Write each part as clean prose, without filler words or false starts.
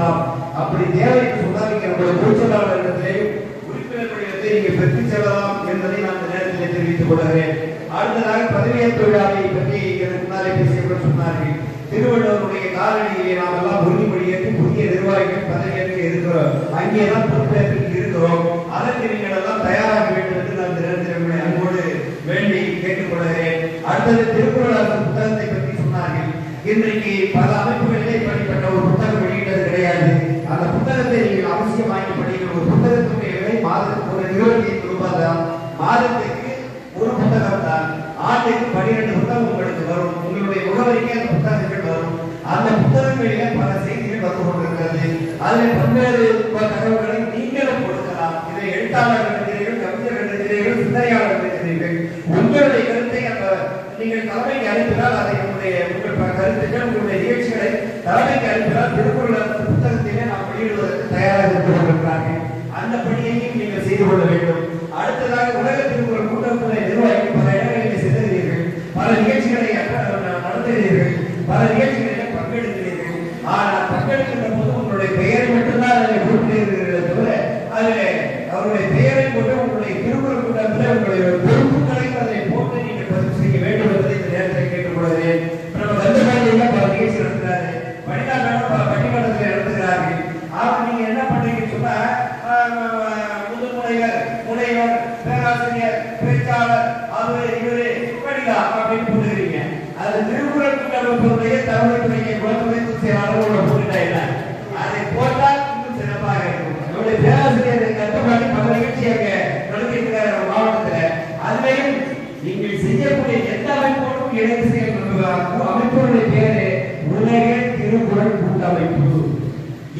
செல்லலாம். அப்படி தேவை என்று சொன்னால் நீங்க நம்முடைய பொதுச்செயலாளரிடத்திலேயும் உறுப்பினர்களிடத்தை நீங்க பெற்றுச் செல்லலாம் என்பதை நான் இந்த நேரத்தில் தெரிவித்துக் கொள்கிறேன். அடுத்ததாக பதவியேற்பு விழாவை பற்றி எனக்கு முன்னாலே பேசியவர் சொன்னார்கள். திருவள்ளுவருடைய காலடியிலே நாம் எல்லாம் உறுதிமொழி ஏற்று புதிய நிர்வாகிகள் பதவியேற்க இருக்கிறோம். அங்கேதான் பொறுப்பேற்று இருக்கிறோம். அதற்கு நீங்கள் எல்லாம் தயாராக வேண்டும் என்று நான் இந்த நேரத்தில் அன்போடு வேண்டி கேட்டுக்கொள்கிறேன். அடுத்தது திருக்குறள் புத்தகத்தை பற்றி சொன்னார்கள். இன்றைக்கு பல அமைப்புகளிலே இப்படிப்பட்ட ஒரு புத்தகம் வெளியிட்டது கிடையாது. அந்த புத்தகத்தை நீங்கள் அவசியம் வாங்கி படிக்கிற ஒரு புத்தகத்துடைய விலை மாதத்துக்கு ஒரு 25 ரூபாய் தான். மாதத்துக்கு ஒரு புத்தகம் தான். ஆண்டுக்கு 12 புத்தகம் உங்களுக்கு வரும். உங்களுடைய முகவரிக்கு அந்த புத்தகங்கள் வரும். அந்த புத்தகங்களிலே பல செய்திகள் வந்து கொண்டிருக்கிறது. அதில் பல்வேறு தகவல்களை நீங்களும் கொடுக்கலாம். இதை எழுத்தாளர்கள் இருக்கிறீர்கள், கவிஞர்கள் இருக்கிறீர்கள், சிந்தனையாளர்கள் இருக்கிறீர்கள். உங்களுடைய கருத்தை நீங்கள் தலைமைக்கு அனுப்பினால் அதை உங்கள் கருத்துக்கள் உங்களுடைய நிகழ்ச்சிகளை தலைமைக்கு அனுப்பினால் திருக்குறள் புத்தகத்திலே நாம் வெளியிடுவதற்கு தயாராக இருந்து கொண்டிருக்கிறார்கள். அந்த பணியையும் நீங்கள் செய்து கொள்ள வேண்டும். அடுத்ததாக உலக திருக்குறள் கூட்டத்துறை நிர்வாகி பல இடங்களில் செல்லுகிறீர்கள், பல நிகழ்ச்சிகளை நடத்துகிறீர்கள், பல நிகழ்ச்சிகளிலே பங்கெடுக்கிறீர்கள். ஆனால் பங்கெடுக்கின்ற போது உங்களுடைய பெயரை மட்டும்தான் அதில் குறிப்பிடுகிறீர்களே தவிர அதில் அவருடைய பெயரை கொண்டு உங்களுடைய திருக்குறள் கூட்டத்தில் உங்களுடைய பொறுப்புகளை அதை போட்டு நீங்கள் பதிவு செய்ய வேண்டும் என்பதை இந்த நேரத்தில் கேட்டுக்கொள்கிறேன். நம்ம கந்தபாண்டியில பல நிகழ்ச்சி நடத்துகிறாரு, வனிதாக்களும் பல பட்டிமன்றத்தில் நடத்துகிறார்கள். ஆனால் நீங்க என்ன பண்றீங்கன்னு சொன்னா முனைவர், பேராசிரியர், பேச்சாளர், அவரு இவரு வனிதா அப்படின்னு போட்டுக்கிறீங்க. அது திருக்குறள் கூட்டமைப்புடைய தலைமைத்துறையை குலத்துறை செயலாளர் போட்டுட்டா என்ன, அதை போட்டால் இன்னும் சிறப்பாக இருக்கும். நம்முடைய பேராசிரியர் கட்டுப்பாடு பல நிகழ்ச்சியாக நடத்திருக்கிற மாவட்டத்தில் அதுலையும் நீங்கள் செய்யக்கூடிய எந்த அமைப்போடும் இணைந்து செய்யப்படுவதாகவும் அமைப்புடைய பேரு உலக திருக்குறள் கூட்டமைப்பு.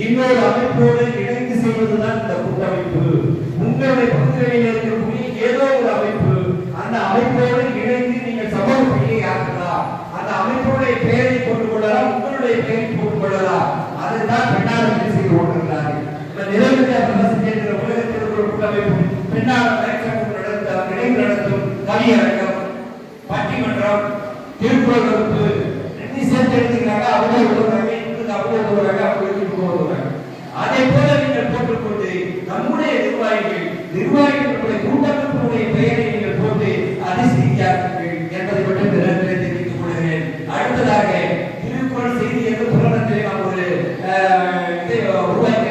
இன்னொரு அமைப்போடு இணைந்து செய்வதுதான் இந்த கூட்டமைப்பு. உங்களுடைய பகுதிகளில் இருக்கக்கூடிய ஏதோ ஒரு அமைப்பு, அந்த அமைப்போடு இணைந்து நீங்கள் சமூக பணியை ஆற்றலாம். அந்த அமைப்புடைய பெயரை போட்டுக் கொள்ளலாம், உங்களுடைய பெயரை போட்டுக் கொள்ளலாம். அதுதான் பெண்ணாளர்கள் செய்து கொண்டிருக்கிறார்கள். நிலவிய பிரதேசத்தில் உலக திருக்குறள் கூட்டமைப்பு பெண்ணாளர் நடத்தும் கவியரங்கம், பட்டிமன்றம், திருக்குறள் வகுப்பு சேர்த்து எடுத்துக்கிறாங்க. அவங்க விடுவாங்க, அவங்க விடுவாங்க, அவங்க விடுவாங்க. அதே போல நீங்கள் போட்டுக்கொண்டு நம்முடைய நிர்வாகிகளுடைய கூட்டமைப்புடைய பெயரை நீங்கள் போட்டு அதை செய்தியாக்குங்கள் என்பதை மட்டும் தெரிவித்துக் கொள்கிறேன். அடுத்ததாக திருக்குறள் செய்தி என்ற புராணத்திலே நாம் ஒரு இதை உருவாக்கி